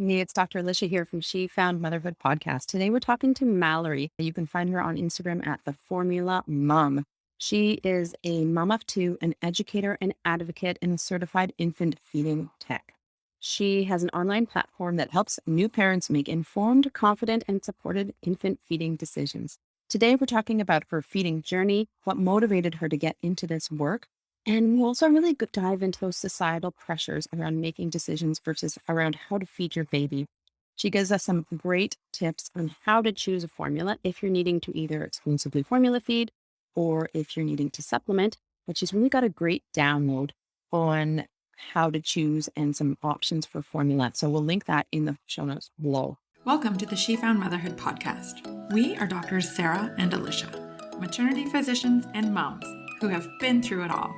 Hey, it's Dr. Alicia here from She Found Motherhood podcast. Today we're talking to Mallory. You can find her on Instagram at The Formula Mom. She is a mom of two, an educator, an advocate, and a certified infant feeding tech. She has an online platform that helps new parents make informed, confident, and supported infant feeding decisions. Today we're talking about her feeding journey, what motivated her to get into this work, and we'll also really dive into those societal pressures around making decisions versus around how to feed your baby. She gives us some great tips on how to choose a formula if you're needing to either exclusively formula feed or if you're needing to supplement. But she's really got a great download on how to choose and some options for formula. So we'll link that in the show notes below. Welcome to the She Found Motherhood podcast. We are doctors Sarah and Alicia, maternity physicians and moms who have been through it all.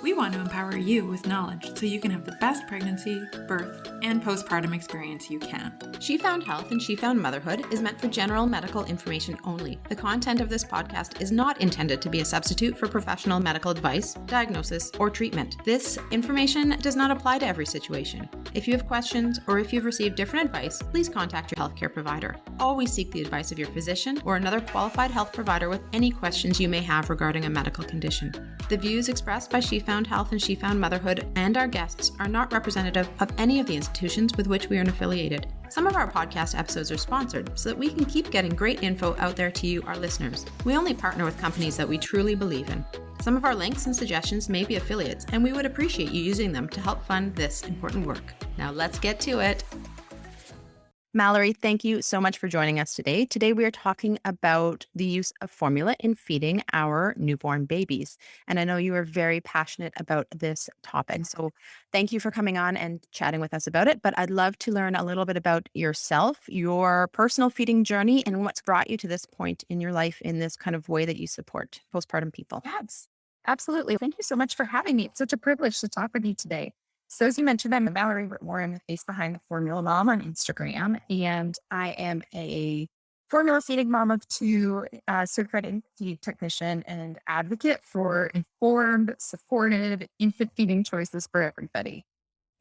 We want to empower you with knowledge so you can have the best pregnancy, birth, and postpartum experience you can. She Found Health and She Found Motherhood is meant for general medical information only. The content of this podcast is not intended to be a substitute for professional medical advice, diagnosis, or treatment. This information does not apply to every situation. If you have questions or if you've received different advice, please contact your healthcare provider. Always seek the advice of your physician or another qualified health provider with any questions you may have regarding a medical condition. The views expressed by She Found Health and She Found Motherhood and our guests are not representative of any of the institutions with which we are affiliated. Some of our podcast episodes are sponsored so that we can keep getting great info out there to you, our listeners. We only partner with companies that we truly believe in. Some of our links and suggestions may be affiliates, and we would appreciate you using them to help fund this important work. Now let's get to it. Mallory, thank you so much for joining us today. Today, we are talking about the use of formula in feeding our newborn babies. And I know you are very passionate about this topic. So thank you for coming on and chatting with us about it. But I'd love to learn a little bit about yourself, your personal feeding journey, and what's brought you to this point in your life in this kind of way that you support postpartum people. Yes, absolutely. Thank you so much for having me. It's such a privilege to talk with you today. So as you mentioned, I'm Mallory Whitmore. I'm the face behind the Formula Mom on Instagram, and I am a formula feeding mom of two, certified infant feed technician and advocate for informed, supported infant feeding choices for everybody.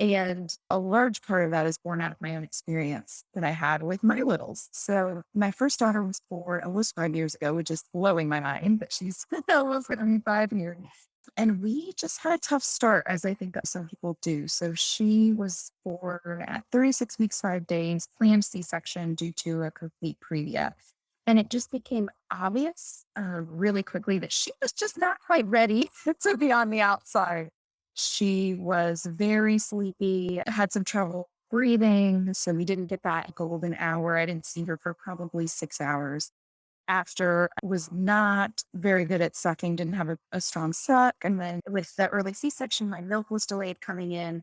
And a large part of that is born out of my own experience that I had with my littles. So my first daughter was born almost 5 years ago, which is blowing my mind that she's almost going to be 5 years. And we just had a tough start, as I think that some people do. So she was born at 36 weeks, 5 days, planned C-section due to a complete previa. And it just became obvious really quickly that she was just not quite ready to be on the outside. She was very sleepy, had some trouble breathing. So we didn't get that golden hour. I didn't see her for probably 6 hours. After, was not very good at sucking, didn't have a strong suck. And then with the early C-section, my milk was delayed coming in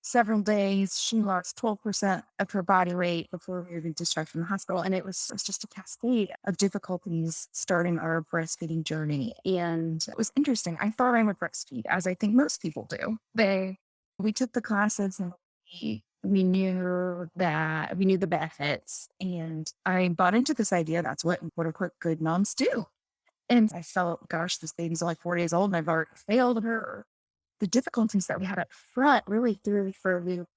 several days. She lost 12% of her body weight before we were even discharged from the hospital. And it was just a cascade of difficulties starting our breastfeeding journey. And it was interesting. I thought I would breastfeed, as I think most people do. We took the classes and we knew the benefits, and I bought into this idea. That's what quote unquote good moms do. And I felt, gosh, this baby's only 4 days old and I've already failed her. The difficulties that we had up front really threw me for a loop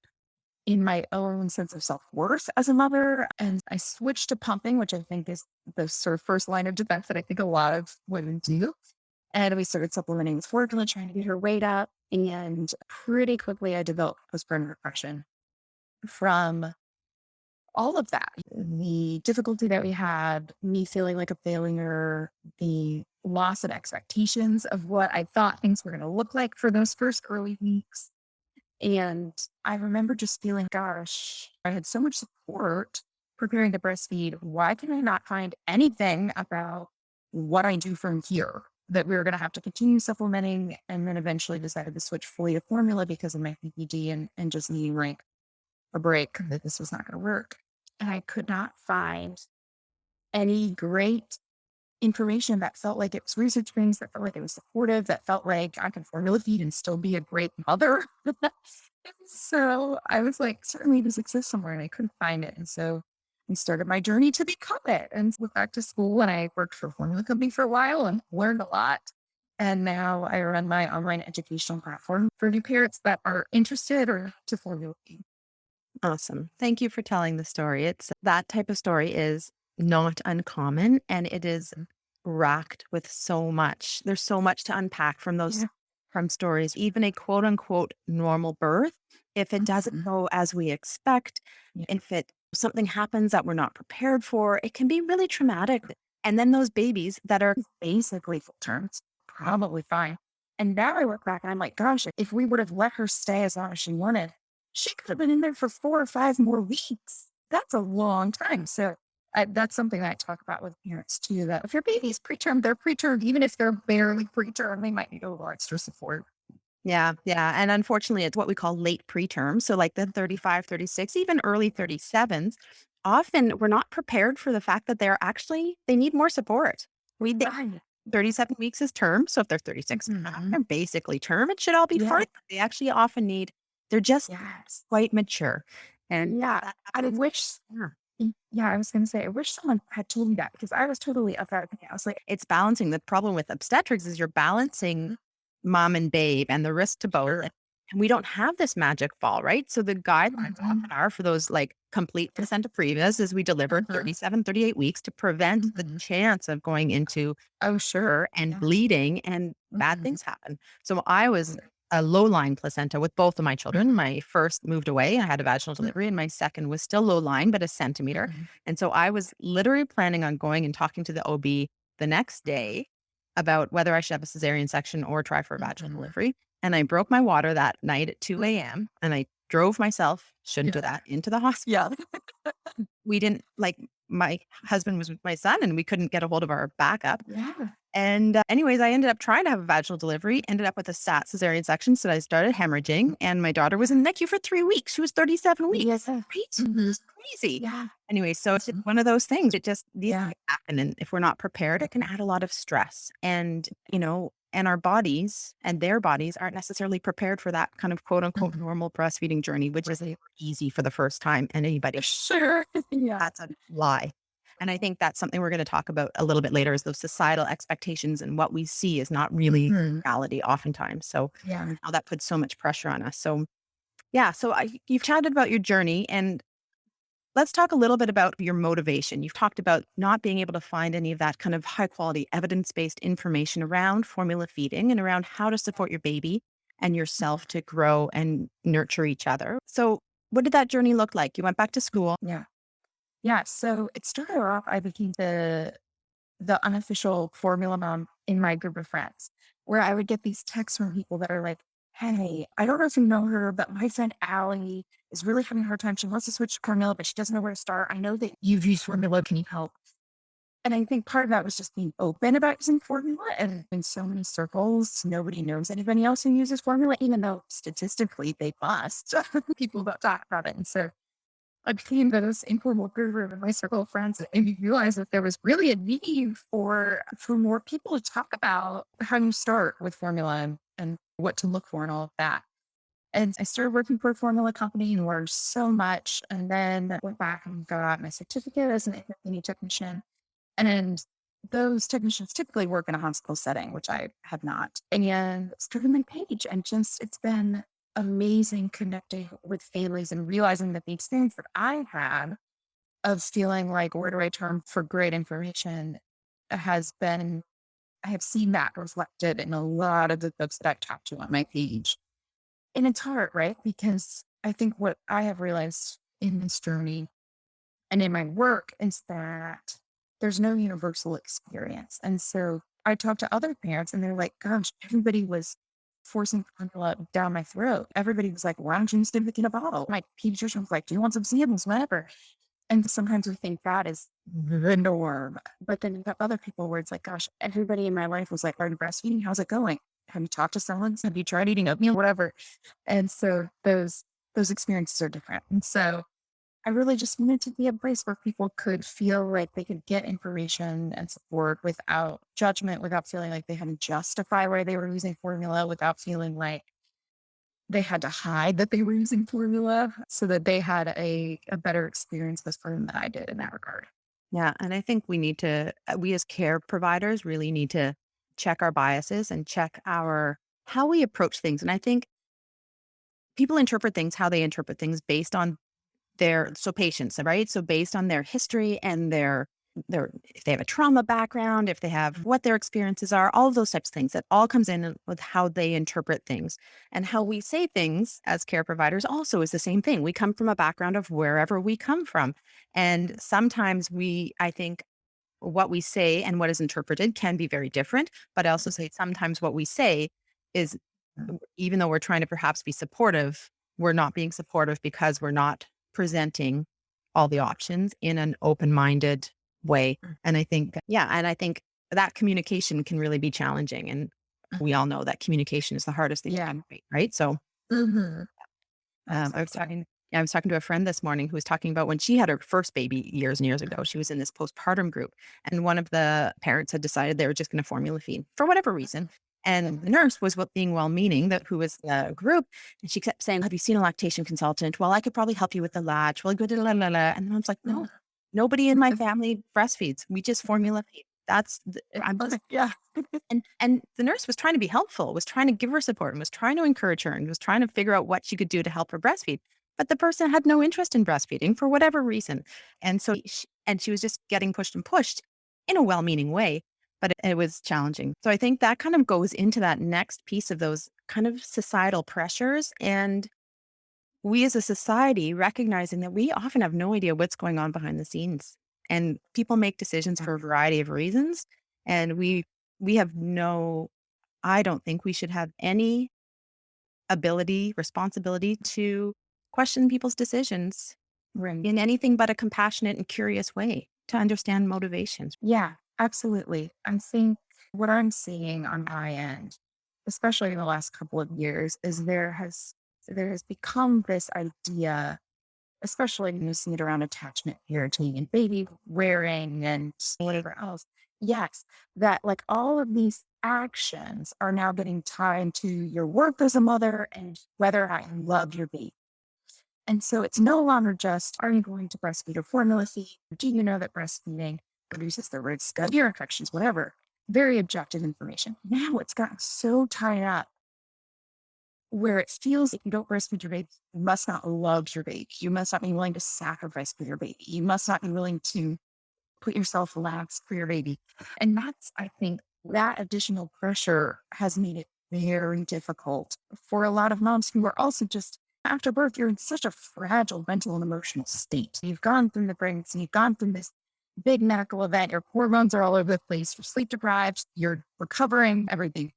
in my own sense of self-worth as a mother. And I switched to pumping, which I think is the sort of first line of defense that I think a lot of women do. And we started supplementing with formula, trying to get her weight up. And pretty quickly I developed postpartum repression from all of that. The difficulty that we had, me feeling like a failure, the loss of expectations of what I thought things were going to look like for those first early weeks. And I remember just feeling, gosh, I had so much support preparing to breastfeed. Why can I not find anything about what I do from here? That we were going to have to continue supplementing, and then eventually decided to switch fully to formula because of my PPD and just needing a break, that this was not going to work. And I could not find any great information that felt like it was research-based, that felt like it was supportive, that felt like I can formula feed and still be a great mother. So I was like, certainly this exists somewhere, and I couldn't find it. And so I started my journey to become it, and went back to school, and I worked for a formula company for a while and learned a lot. And now I run my online educational platform for new parents that are interested or to formula feed. Awesome. Thank you for telling the story. It's that type of story is not uncommon and it is racked with so much. There's so much to unpack from those Yeah. from stories, even a quote unquote normal birth. If it doesn't Mhm. go as we expect, Yeah. if it something happens that we're not prepared for, it can be really traumatic. And then those babies that are Basically full terms, probably fine. And now I look back and I'm like, gosh, if we would have let her stay as long as she wanted, she could have been in there for 4 or 5 more weeks. That's a long time. So that's something that I talk about with parents too, that if your baby's preterm, they're preterm. Even if they're barely preterm, they might need a little extra support. yeah, yeah. And unfortunately, it's what we call late preterm. So, like the 35, 36, even early 37s, often we're not prepared for the fact that they need more support. We think Right. 37 weeks is term. So, if they're 36, Mhm. they're basically term. It should all be Yeah. fine. They actually often they're just Yes. quite mature. And Yeah. that I happens. wish, Yeah. yeah, I was going to say, I wish someone had told me that because I was totally up out of it. I was like, It's balancing. The problem with obstetrics is you're balancing mom and babe and the risk to both. sure. And we don't have this magic ball, right? So the guidelines Mhm. often are for those like complete placenta previa is we deliver Mhm. 37, 38 weeks to prevent the Mhm. chance of going into Oh, sure. and Yeah. bleeding and bad Mhm. things happen. So I was a low line placenta with both of my children. My first moved away. I had a vaginal delivery, and my second was still low line, but a centimeter. Mhm. And so I was literally planning on going and talking to the OB the next day about whether I should have a cesarean section or try for a vaginal Mhm. delivery. And I broke my water that night at 2 a.m. and I drove myself, shouldn't do Yeah. that, into the hospital. Yeah. We didn't like my husband was with my son and we couldn't get a hold of our backup. Yeah. And anyways, I ended up trying to have a vaginal delivery, ended up with a sat cesarean section. So I started hemorrhaging and my daughter was in the NICU for 3 weeks. She was 37 weeks. Yes. Right? It Mhm. was crazy. Yeah. Anyway, so it's just Mhm. one of those things. It just, these Yeah. things happen. And if we're not prepared, it can add a lot of stress. And our bodies and their bodies aren't necessarily prepared for that kind of quote unquote Mhm. normal breastfeeding journey, which is Right. easy for the first time. And anybody Sure. Yeah. that's a lie. And I think that's something we're going to talk about a little bit later is those societal expectations and what we see is not really Mhm. reality oftentimes. So Yeah. how that puts so much pressure on us. So yeah, you've chatted about your journey and let's talk a little bit about your motivation. You've talked about not being able to find any of that kind of high quality evidence-based information around formula feeding and around how to support your baby and yourself to grow and nurture each other. So what did that journey look like? You went back to school. Yeah. Yeah. So it started off, I became the unofficial formula mom in my group of friends, where I would get these texts from people that are like, hey, I don't know if you know her, but my friend Allie is really having a hard time. She wants to switch to formula, but she doesn't know where to start. I know that you've used formula. Can you help? And I think part of that was just being open about using formula. And in so many circles, nobody knows anybody else who uses formula, even though statistically they must. People don't talk about it. And so I became this informal guru in my circle of friends and made me realize that there was really a need for more people to talk about how you start with formula and what to look for and all of that. And I started working for a formula company and learned so much. And then went back and got my certificate as an infant technician. And those technicians typically work in a hospital setting, which I have not. And started my page and just it's been amazing connecting with families and realizing that the experience that I had of feeling like where do I turn for great information has been I have seen that reflected in a lot of the folks that I've talked to on my page. And it's hard, right? Because I think what I have realized in this journey and in my work is that there's no universal experience. And so I talk to other parents and they're like, gosh, everybody was forcing formula down my throat. Everybody was like, why don't you stick it in a bottle? My pediatrician was like, do you want some samples? Whatever. And sometimes we think that is the norm. But then you have other people where it's like, gosh, everybody in my life was like, are you breastfeeding? How's it going? Have you talked to someone? Have you tried eating oatmeal? Whatever. And so those experiences are different. And so I really just wanted to be a place where people could feel like they could get information and support without judgment, without feeling like they had to justify why they were using formula, without feeling like they had to hide that they were using formula so that they had a better experience with formula than I did in that regard. Yeah. And I think we as care providers really need to check our biases and check how we approach things. And I think people interpret things how they interpret things based on so patients, right? So based on their history and their if they have a trauma background, if they have what their experiences are, all of those types of things, that all comes in with how they interpret things. And how we say things as care providers also is the same thing. We come from a background of wherever we come from. And sometimes I think what we say and what is interpreted can be very different. But I also say sometimes what we say is, even though we're trying to perhaps be supportive, we're not being supportive because we're not presenting all the options in an open-minded way. And I think, that communication can really be challenging. And we all know that communication is the hardest thing to communicate, right? So Mhm. I was talking. Yeah, I was talking to a friend this morning who was talking about when she had her first baby years and years ago. She was in this postpartum group, and one of the parents had decided they were just going to formula feed for whatever reason. And the nurse was being well-meaning, that who was the group, and she kept saying, "Have you seen a lactation consultant? Well, I could probably help you with the latch. Well, good, la la la." And I was like, "No, nobody in my family breastfeeds. We just formula feed. I'm just." Yeah. And the nurse was trying to be helpful, was trying to give her support, and was trying to encourage her, and was trying to figure out what she could do to help her breastfeed. But the person had no interest in breastfeeding for whatever reason. And so she was just getting pushed and pushed in a well-meaning way, but it was challenging. So I think that kind of goes into that next piece of those kind of societal pressures. And we as a society recognizing that we often have no idea what's going on behind the scenes. And people make decisions for a variety of reasons. And we have no I don't think we should have any responsibility to question people's decisions Right. in anything but a compassionate and curious way to understand motivations. Yeah, absolutely. I think what I'm seeing on my end, especially in the last couple of years, is there has become this idea, especially when you see it around attachment parenting and baby wearing and whatever else. Yes, that like all of these actions are now getting tied to your work as a mother and whether or not you love your baby. And so it's no longer just, are you going to breastfeed or formula feed? Do you know that breastfeeding reduces the risk of ear infections, whatever? Very objective information. Now it's gotten so tied up where it feels like you don't breastfeed your baby, you must not love your baby. You must not be willing to sacrifice for your baby. You must not be willing to put yourself last for your baby. And that's, I think, that additional pressure has made it very difficult for a lot of moms who are also just after birth, you're in such a fragile mental and emotional state. You've gone through the pregnancy, you've gone through this big medical event, your hormones are all over the place, you're sleep deprived, you're recovering, everything.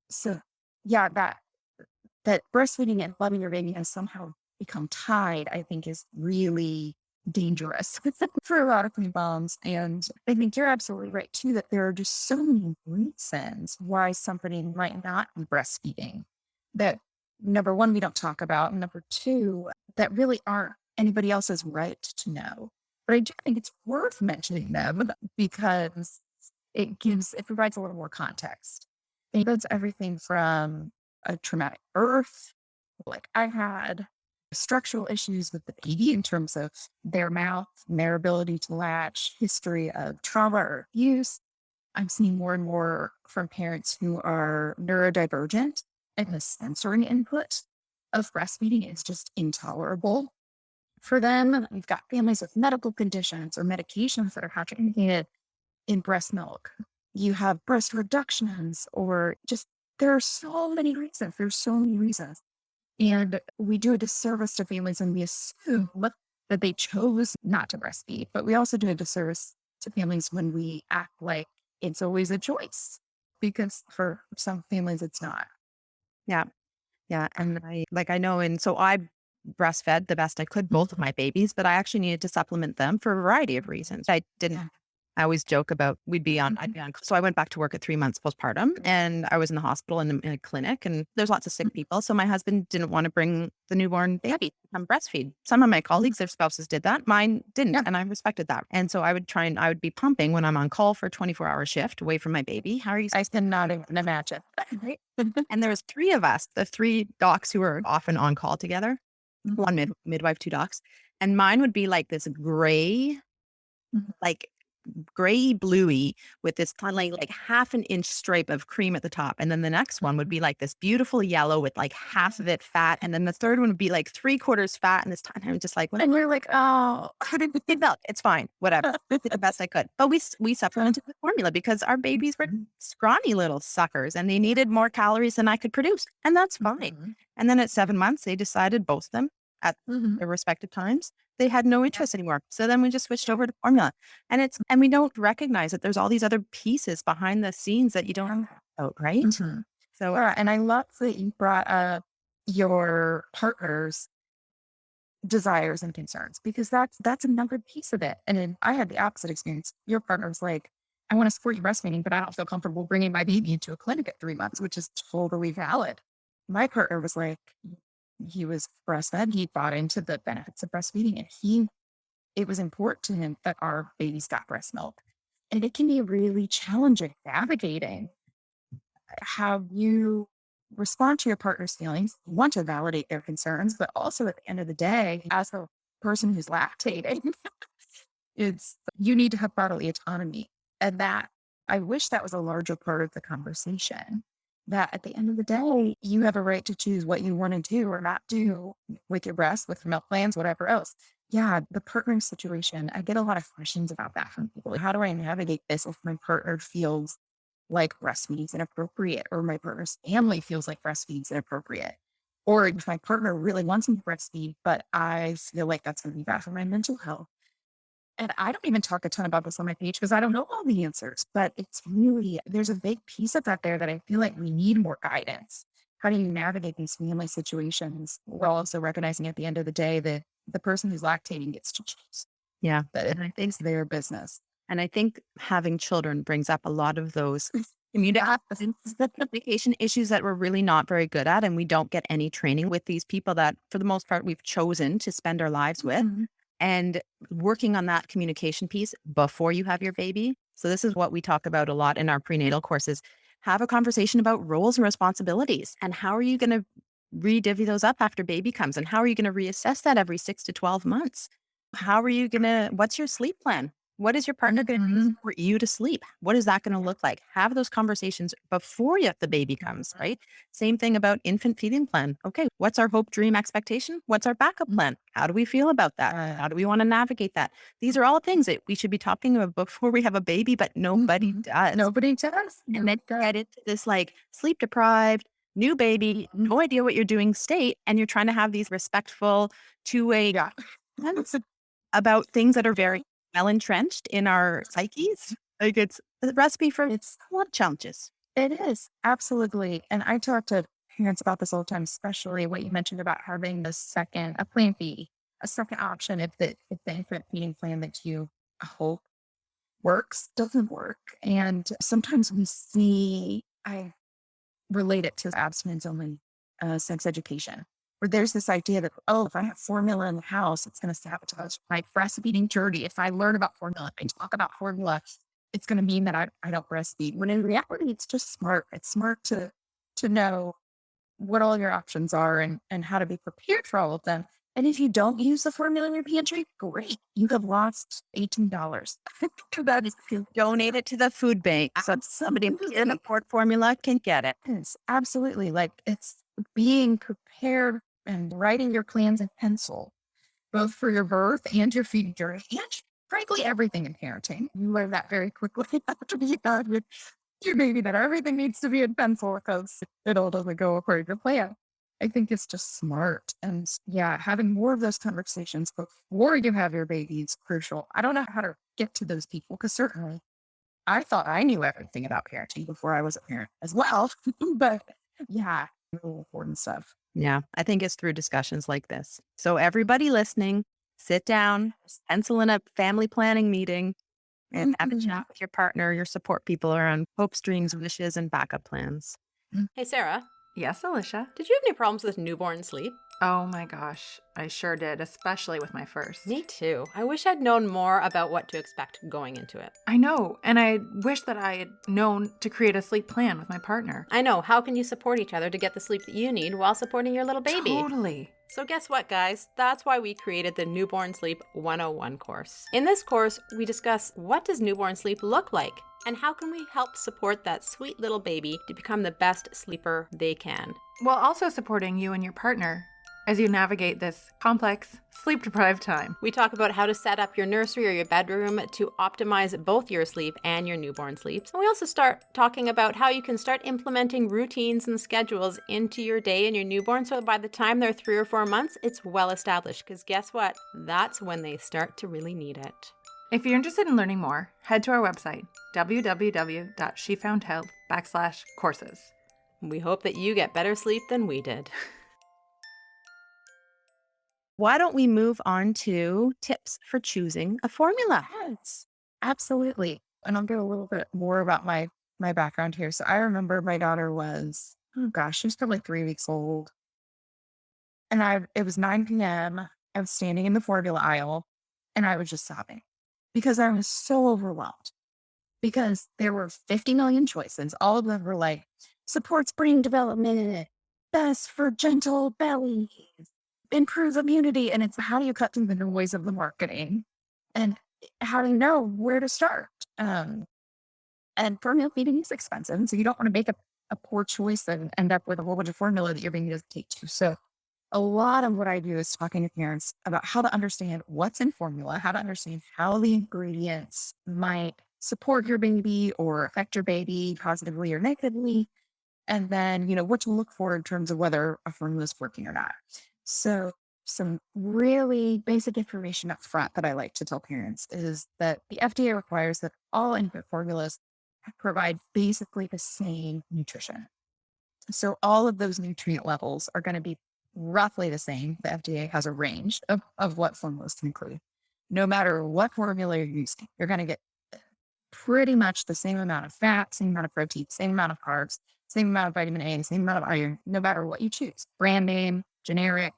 So yeah, that breastfeeding and loving your baby has somehow become tied, I think is really dangerous for a lot of new moms. And I think you're absolutely right too, that there are just so many reasons why somebody might not be breastfeeding that number one, we don't talk about. And number two, that really aren't anybody else's right to know. But I do think it's worth mentioning them because it provides a little more context. It includes everything from a traumatic birth, like I had, structural issues with the baby in terms of their mouth and their ability to latch, history of trauma or abuse. I'm seeing more and more from parents who are neurodivergent, and the sensory input of breastfeeding is just intolerable for them. We've got families with medical conditions or medications that are contraindicated in breast milk. You have breast reductions, or just there are so many reasons. There's so many reasons. And we do a disservice to families and we assume that they chose not to breastfeed. But we also do a disservice to families when we act like it's always a choice, because for some families, it's not. Yeah. Yeah. And I know, and so I breastfed the best I could both of my babies, but I actually needed to supplement them for a variety of reasons. I didn't Yeah. I always joke about I'd be on. So I went back to work at 3 months postpartum, and I was in the hospital in a clinic, and there's lots of sick people. So my husband didn't want to bring the newborn baby to come breastfeed. Some of my colleagues, their spouses did that. Mine didn't. Yeah. And I respected that. And so I would be pumping when I'm on call for a 24-hour shift away from my baby. How are you? I cannot even imagine. Right? And there was three of us, the three docs who were often on call together, one midwife, two docs. And mine would be like this gray, Mhm. like gray bluey with this kind of like half an inch stripe of cream at the top. And then the next one would be like this beautiful yellow with like half of it fat. And then the third one would be like 3/4 fat. And this time I'm just like, And you're like, oh, how did we milk? It's fine. Whatever. I did the best I could. But we supplemented with formula because our babies were scrawny little suckers and they needed more calories than I could produce. And that's fine. And then at 7 months, they decided, both of them at their respective times, they had no interest anymore. So then we just switched over to formula. And we don't recognize that there's all these other pieces behind the scenes that you don't know about, right? So and I love that you brought up your partner's desires and concerns, because that's another piece of it. And then I had the opposite experience. Your partner was like, I want to support you breastfeeding, but I don't feel comfortable bringing my baby into a clinic at 3 months, which is totally valid. My partner was like, he was breastfed. He bought into the benefits of breastfeeding, and it was important to him that our babies got breast milk. And it can be really challenging navigating how you respond to your partner's feelings. You want to validate their concerns, but also at the end of the day, as a person who's lactating, you need to have bodily autonomy. And that, I wish that was a larger part of the conversation. That at the end of the day, you have a right to choose what you want to do or not do with your breast, with your milk plans, whatever else. Yeah, the partnering situation, I get a lot of questions about that from people. How do I navigate this if my partner feels like breastfeeding is inappropriate, or my partner's family feels like breastfeeding is inappropriate? Or if my partner really wants me to breastfeed, but I feel like that's going to be bad for my mental health. And I don't even talk a ton about this on my page because I don't know all the answers, but it's really, there's a big piece of that there that I feel like we need more guidance. How do you navigate these family situations while also recognizing at the end of the day that the person who's lactating gets to choose? yeah. And I think it's their business. And I think having children brings up a lot of those communication issues that we're really not very good at. And we don't get any training with these people that, for the most part, we've chosen to spend our lives with. And working on that communication piece before you have your baby. So this is what we talk about a lot in our prenatal courses. Have a conversation about roles and responsibilities. And how are you going to re-divvy those up after baby comes? And how are you going to reassess that every 6 to 12 months? What's your sleep plan? What is your partner going to do for you to sleep? What is that going to look like? Have those conversations before the baby comes, right? Same thing about infant feeding plan. Okay, what's our hope, dream, expectation? What's our backup plan? How do we feel about that? How do we want to navigate that? These are all things that we should be talking about before we have a baby, but nobody does. Nobody does. And then get into this like sleep deprived, new baby, no idea what you're doing state, and you're trying to have these respectful two-way about things that are very well entrenched in our psyches. Like it's a recipe for a lot of challenges. It is, absolutely. And I talk to parents about this all the time, especially what you mentioned about having a plan B, a second option if the infant feeding plan that you hope works doesn't work. And sometimes I relate it to abstinence only sex education, where there's this idea that, if I have formula in the house, it's going to sabotage my breastfeeding journey. If I learn about formula, if I talk about formula, it's going to mean that I don't breastfeed. When in reality, it's just smart. It's smart to know what all your options are and how to be prepared for all of them. And if you don't use the formula in your pantry, great. You have lost $18. That is, donate it to the food bank so somebody in a port formula can get it. Yes, absolutely. Like, it's being prepared and writing your plans in pencil, both for your birth and your feeding journey, and frankly, everything in parenting. You learn that very quickly after you have your baby, that everything needs to be in pencil because it all doesn't go according to plan. I think it's just smart. And yeah, having more of those conversations before you have your baby is crucial. I don't know how to get to those people because certainly I thought I knew everything about parenting before I was a parent as well. But yeah, really important stuff. Yeah, I think it's through discussions like this. So everybody listening, sit down, pencil in a family planning meeting, and have a chat with your partner, your support people around hopes, dreams, wishes, and backup plans. Hey, Sarah, Yes, Alicia. did you have any problems with newborn sleep? Oh my gosh, I sure did, especially with my first. Me too. I wish I'd known more about what to expect going into it. I know, and I wish that I had known to create a sleep plan with my partner. I know. How can you support each other to get the sleep that you need while supporting your little baby? Totally. So guess what, guys? That's why we created the Newborn Sleep 101 course. In this course, we discuss what does newborn sleep look like and how can we help support that sweet little baby to become the best sleeper they can. While also supporting you and your partner as you navigate this complex, sleep-deprived time. We talk about how to set up your nursery or your bedroom to optimize both your sleep and your newborn sleep. And we also start talking about how you can start implementing routines and schedules into your day and your newborn so by the time they're 3 or 4 months, it's well established. Because guess what? That's when they start to really need it. If you're interested in learning more, head to our website, www.shefoundhealth.com/courses. We hope that you get better sleep than we did. Why don't we move on to tips for choosing a formula? Yes, absolutely. And I'll get a little bit more about my background here. So I remember my daughter was, oh gosh, she was probably 3 weeks old. And it was 9 p.m. I was standing in the formula aisle and I was just sobbing because I was so overwhelmed because there were 50 million choices. All of them were like, supports brain development, best for gentle bellies, improves immunity. And it's how do you cut through the noise of the marketing and how do you know where to start? And formula feeding is expensive. And so you don't want to make a poor choice and end up with a whole bunch of formula that your baby doesn't take to. So a lot of what I do is talking to parents about how to understand what's in formula, how to understand how the ingredients might support your baby or affect your baby positively or negatively. And then, what to look for in terms of whether a formula is working or not. So some really basic information up front that I like to tell parents is that the FDA requires that all infant formulas provide basically the same nutrition. So all of those nutrient levels are going to be roughly the same. The FDA has a range of what formulas can include. No matter what formula you're using, you're going to get pretty much the same amount of fat, same amount of protein, same amount of carbs, same amount of vitamin A, same amount of iron, no matter what you choose. Brand name, generic,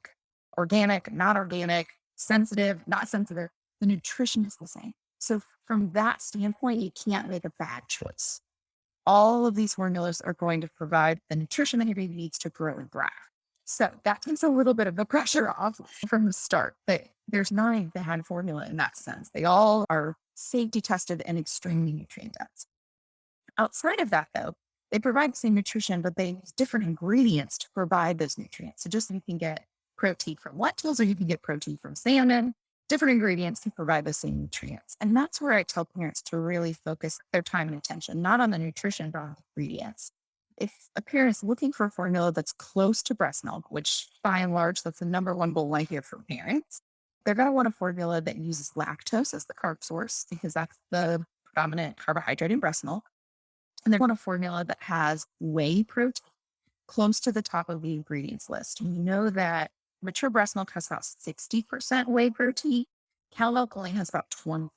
organic, not organic, sensitive, not sensitive. The nutrition is the same. So from that standpoint, you can't make a bad choice. All of these formulas are going to provide the nutrition that your baby needs to grow and thrive. So that takes a little bit of the pressure off from the start. But there's not a bad formula in that sense. They all are safety tested and extremely nutrient dense. Outside of that, though, they provide the same nutrition, but they use different ingredients to provide those nutrients. So just you can get protein from lentils or you can get protein from salmon, different ingredients to provide the same nutrients. And that's where I tell parents to really focus their time and attention, not on the nutrition, but on the ingredients. If a parent's looking for a formula that's close to breast milk, which by and large, that's the number one goal I hear from parents, they're going to want a formula that uses lactose as the carb source because that's the predominant carbohydrate in breast milk. And they want a formula that has whey protein close to the top of the ingredients list. We know that mature breast milk has about 60% whey protein. Cow milk only has about 20%.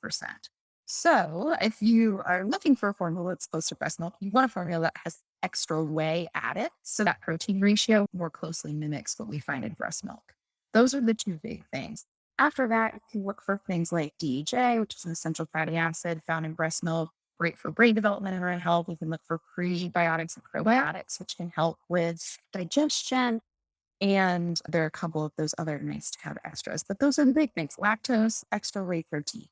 So if you are looking for a formula that's close to breast milk, you want a formula that has extra whey added. So that protein ratio more closely mimics what we find in breast milk. Those are the two big things. After that, you can look for things like DHA, which is an essential fatty acid found in breast milk, great for brain development and brain health. You can look for prebiotics and probiotics, which can help with digestion. And there are a couple of those other nice to have extras, but those are the big things: lactose, extra whey protein.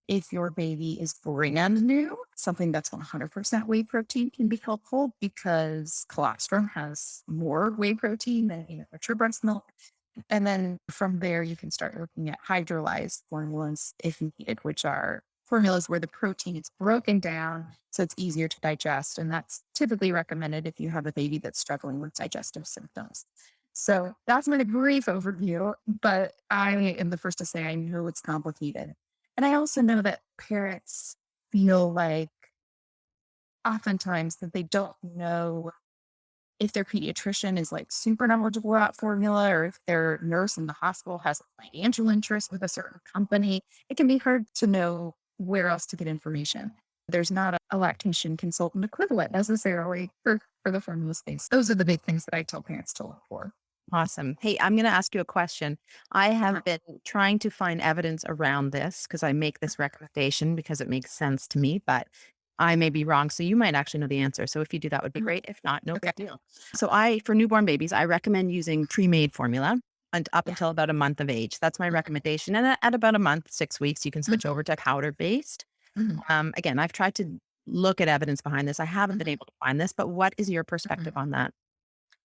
If your baby is brand new, something that's 100% whey protein can be helpful because colostrum has more whey protein than mature breast milk. And then from there, you can start looking at hydrolyzed formulas if needed, which are formulas where the protein is broken down so it's easier to digest. And that's typically recommended if you have a baby that's struggling with digestive symptoms. So that's my brief overview, but I am the first to say I know it's complicated. And I also know that parents feel like oftentimes that they don't know if their pediatrician is like super knowledgeable about formula or if their nurse in the hospital has a financial interest with a certain company. It can be hard to know where else to get information. There's not a lactation consultant equivalent necessarily for the formula space. Those are the big things that I tell parents to look for. Awesome. Hey, I'm going to ask you a question. I have been trying to find evidence around this because I make this recommendation because it makes sense to me, but I may be wrong. So you might actually know the answer. So if you do, that would be great. If not, no big deal. So for newborn babies, I recommend using Premade formula. and up Yeah. until about a month of age. That's my recommendation. And at about a month, 6 weeks, you can switch over to powder based. Mhm. Again, I've tried to look at evidence behind this. I haven't been Mhm. able to find this, but what is your perspective Mhm. on that?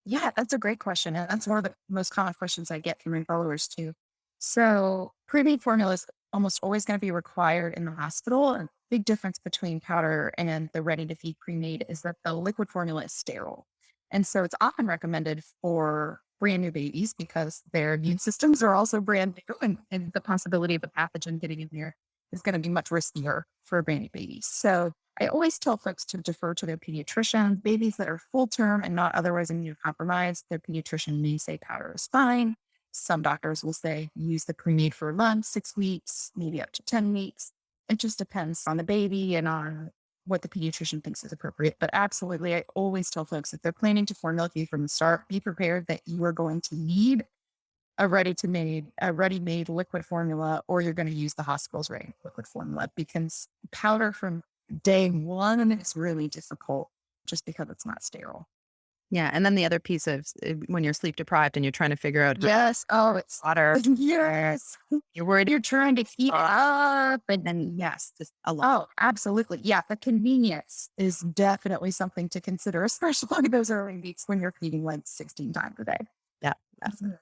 Yeah, that's a great question. And that's one of the most common questions I get from my followers too. So pre-made formula is almost always going to be required in the hospital. And big difference between powder and the ready to feed pre-made is that the liquid formula is sterile. And so it's often recommended for brand new babies because their immune systems are also brand new and the possibility of a pathogen getting in there is going to be much riskier for a brand new baby. So I always tell folks to defer to their pediatrician. Babies that are full term and not otherwise immunocompromised, their pediatrician may say powder is fine. Some doctors will say use the pre-made for a month, 6 weeks, maybe up to 10 weeks. It just depends on the baby and on what the pediatrician thinks is appropriate. But absolutely, I always tell folks if they're planning to formulate you from the start, be prepared that you are going to need a ready-made liquid formula, or you're going to use the hospital's ready liquid formula because powder from day one is really difficult just because it's not sterile. Yeah. And then the other piece of when you're sleep deprived and you're trying to figure out Yes. Oh, it's water, yes. you're worried, You're trying to keep up, and and yes. just a lot. Oh, absolutely. Yeah, the convenience is definitely something to consider, especially those early weeks when you're feeding like 16 times a day. Yeah. That's Mhm.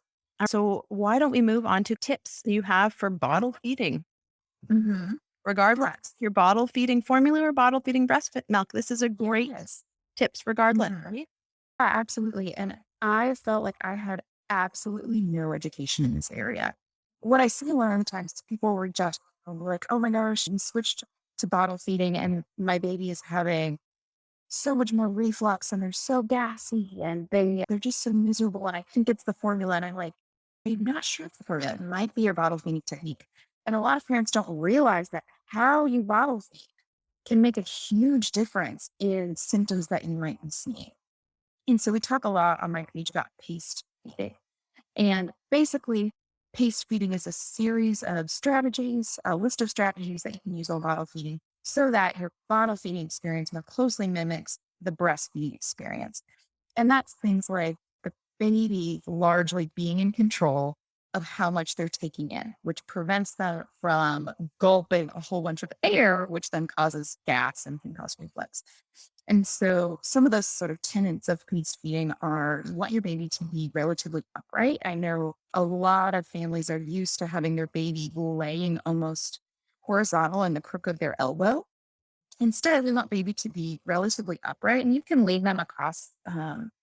so why don't we move on to tips you have for bottle feeding? Mhm. Regardless, your bottle feeding formula or bottle feeding breast milk. This is a great Yes. tips regardless, Mhm. right? Yeah, absolutely. And I felt like I had absolutely no education in this area. What I see a lot of times, people were just like, oh my gosh, and switched to bottle feeding, and my baby is having so much more reflux and they're so gassy and they're just so miserable. And I think it's the formula. And I'm like, I'm not sure it's the formula. It might be your bottle feeding technique. And a lot of parents don't realize that how you bottle feed can make a huge difference in symptoms that you might be seeing. And so we talk a lot on my page about paste feeding. And basically, paste feeding is a series of strategies, a list of strategies that you can use on bottle feeding so that your bottle feeding experience more closely mimics the breastfeeding experience. And that's things like the baby largely being in control of how much they're taking in, which prevents them from gulping a whole bunch of air, which then causes gas and can cause reflux. And so some of those sort of tenets of feast feeding are you want your baby to be relatively upright. I know a lot of families are used to having their baby laying almost horizontal in the crook of their elbow. Instead, we want baby to be relatively upright, and you can lay them across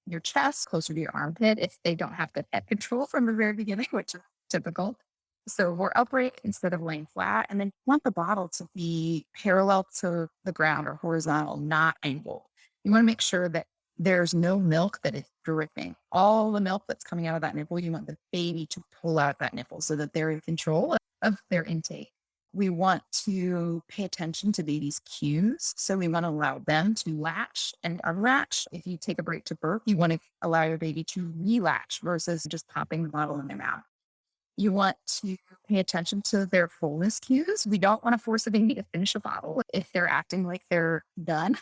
your chest, closer to your armpit, if they don't have good head control from the very beginning, which is typical. So we're upright instead of laying flat, and then you want the bottle to be parallel to the ground or horizontal, not angled. You want to make sure that there's no milk that is dripping. All the milk that's coming out of that nipple, you want the baby to pull out that nipple so that they're in control of their intake. We want to pay attention to babies' cues. So we want to allow them to latch and unlatch. If you take a break to burp, you want to allow your baby to relatch versus just popping the bottle in their mouth. You want to pay attention to their fullness cues. We don't want to force a baby to finish a bottle if they're acting like they're done.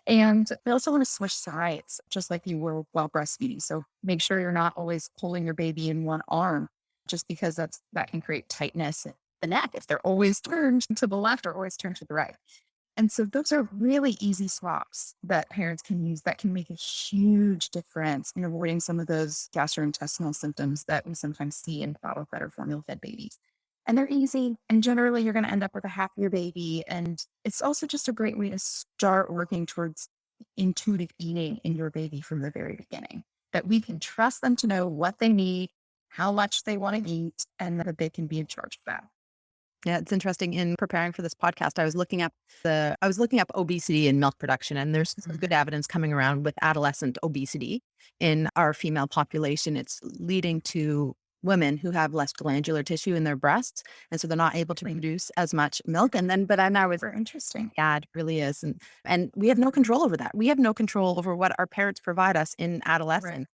And we also want to switch sides, just like you were while breastfeeding. So make sure you're not always pulling your baby in one arm, just because that can create tightness in the neck if they're always turned to the left or always turned to the right. And so those are really easy swaps that parents can use that can make a huge difference in avoiding some of those gastrointestinal symptoms that we sometimes see in bottle fed or formula fed babies. And they're easy. And generally, you're going to end up with a happier baby. And it's also just a great way to start working towards intuitive eating in your baby from the very beginning. That we can trust them to know what they need, how much they want to eat, and that they can be in charge of that. Yeah, it's interesting. In preparing for this podcast, I was looking up obesity and milk production, and there's some good evidence coming around with adolescent obesity in our female population. It's leading to women who have less glandular tissue in their breasts, and so they're not able to produce as much milk. And then, but then I was, Super interesting. yeah, it really is, and we have no control over that. We have no control over what our parents provide us in Right. adolescence,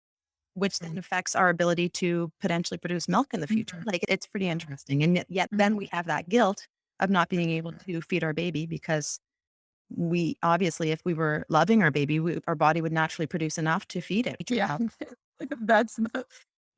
which then affects our ability to potentially produce milk in the future. Mhm. Like, it's pretty interesting. And yet then we have that guilt of not being able to feed our baby because we obviously, if we were loving our baby, our body would naturally produce enough to feed it. Yeah. That's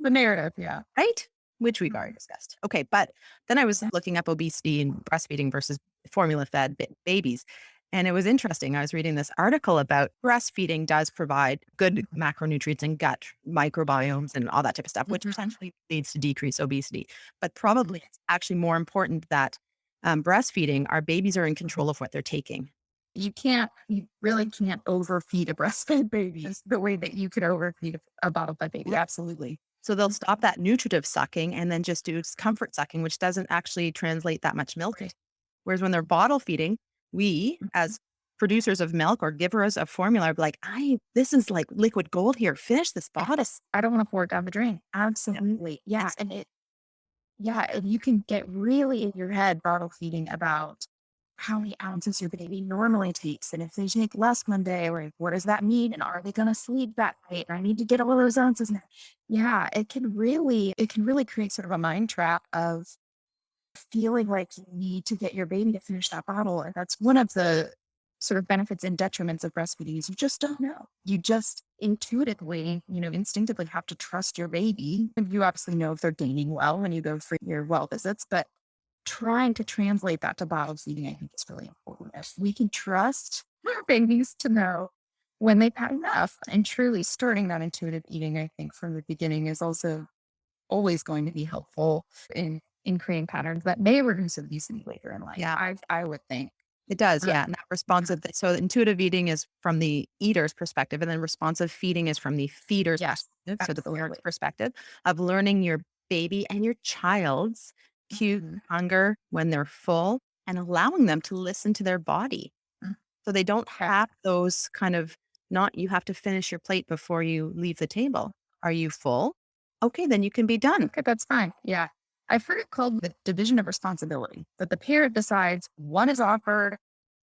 The narrative, yeah. right? Which we've already discussed. Okay, but then I was looking up obesity and breastfeeding versus formula fed babies. And it was interesting. I was reading this article about breastfeeding does provide good macronutrients and gut microbiomes and all that type of stuff, which potentially leads to decreased obesity. But probably it's actually more important that breastfeeding, our babies are in control of what they're taking. You really can't overfeed a breastfed baby the way that you could overfeed a bottle fed baby. Absolutely. So they'll stop that nutritive sucking and then just do comfort sucking, which doesn't actually translate that much milk. Right. Whereas when they're bottle feeding, we as producers of milk or givers of formula are like, this is like liquid gold here. Finish this bottle. I don't want to pour it down the drain. Absolutely. Yes. And and you can get really in your head bottle feeding about how many ounces your baby normally takes. And if they take less one day, or what does that mean? And are they going to sleep that night? And I need to get all of those ounces now. Yeah, it can really create sort of a mind trap of feeling like you need to get your baby to finish that bottle. And that's one of the sort of benefits and detriments of breastfeeding is you just don't know. You just intuitively, instinctively have to trust your baby. And you obviously know if they're gaining well when you go for your well visits, but trying to translate that to bottle feeding, I think is really important. If we can trust our babies to know when they've had enough, and truly starting that intuitive eating, I think from the beginning is also always going to be helpful in creating patterns that may reduce obesity later in life. Yeah. I would think. It does, yeah. And that responsive, so intuitive eating is from the eater's perspective, and then responsive feeding is from the feeder's perspective, so the parent's perspective of learning your baby and your child's cue hunger when they're full and allowing them to listen to their body. So they don't have those kind of you have to finish your plate before you leave the table. Are you full? Okay, then you can be done. Okay, that's fine. Yeah. I've heard it called the division of responsibility, that the parent decides what is offered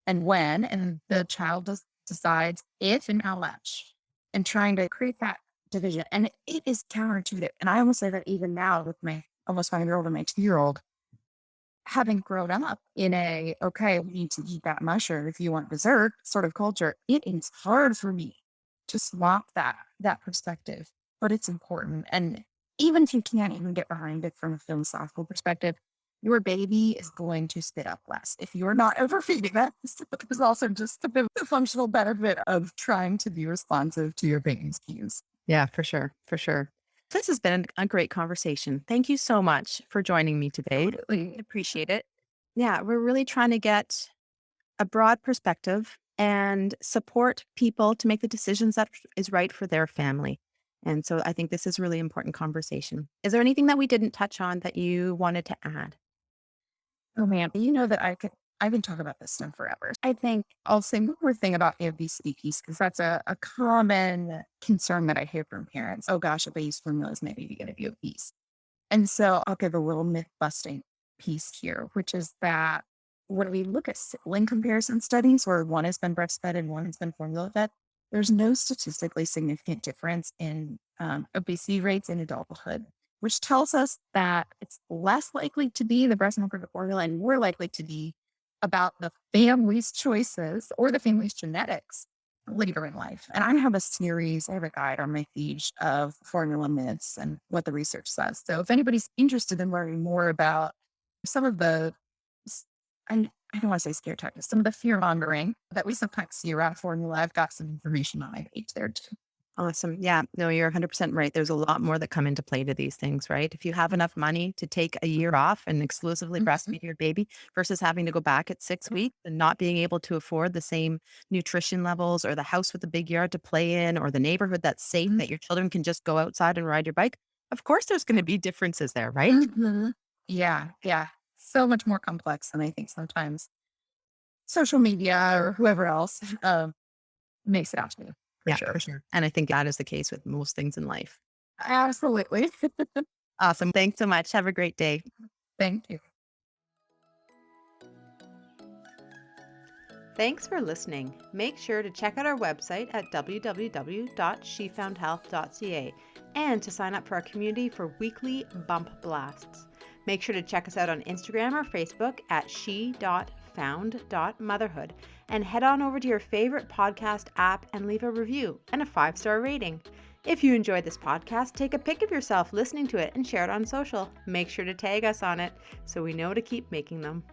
and when, and the child decides if and how much, and trying to create that division. And it is counterintuitive. And I almost say that even now with my almost 5-year-old and my 2-year-old, having grown up in we need to eat that mushroom if you want dessert sort of culture, it is hard for me to swap that perspective, but it's important. And even if you can't even get behind it from a philosophical perspective, your baby is going to spit up less if you're not overfeeding them. There's also just the functional benefit of trying to be responsive to your baby's cues. Yeah, for sure. For sure. This has been a great conversation. Thank you so much for joining me today. Totally. I appreciate it. Yeah, we're really trying to get a broad perspective and support people to make the decisions that is right for their family. And so I think this is a really important conversation. Is there anything that we didn't touch on that you wanted to add? Oh man, you know that I can talk about this stuff forever. I think I'll say one more thing about the obesity piece, because that's a common concern that I hear from parents. Oh gosh, if I use formulas, maybe you're going to be obese. And so I'll give a little myth busting piece here, which is that when we look at sibling comparison studies where one has been breastfed and one has been formula fed, there's no statistically significant difference in obesity rates in adulthood, which tells us that it's less likely to be the breast milk or the formula and more likely to be about the family's choices or the family's genetics later in life. And I have a guide on my page of formula myths and what the research says. So if anybody's interested in learning more about some of the, I don't want to say scare tactics, some of the fear mongering that we sometimes see around formula, I've got some information on my page there too. Awesome. Yeah, no, you're 100% right. There's a lot more that come into play to these things, right? If you have enough money to take a year off and exclusively breastfeed your baby versus having to go back at 6 weeks and not being able to afford the same nutrition levels or the house with a big yard to play in or the neighborhood that's safe that your children can just go outside and ride your bike, of course there's going to be differences there, right? Yeah. So much more complex than I think sometimes social media or whoever else makes it out to be. For sure. And I think that is the case with most things in life. Absolutely. Awesome. Thanks so much. Have a great day. Thank you. Thanks for listening. Make sure to check out our website at www.shefoundhealth.ca and to sign up for our community for weekly bump blasts. Make sure to check us out on Instagram or Facebook at she.found.motherhood and head on over to your favorite podcast app and leave a review and a 5-star rating. If you enjoyed this podcast, take a pic of yourself listening to it and share it on social. Make sure to tag us on it so we know to keep making them.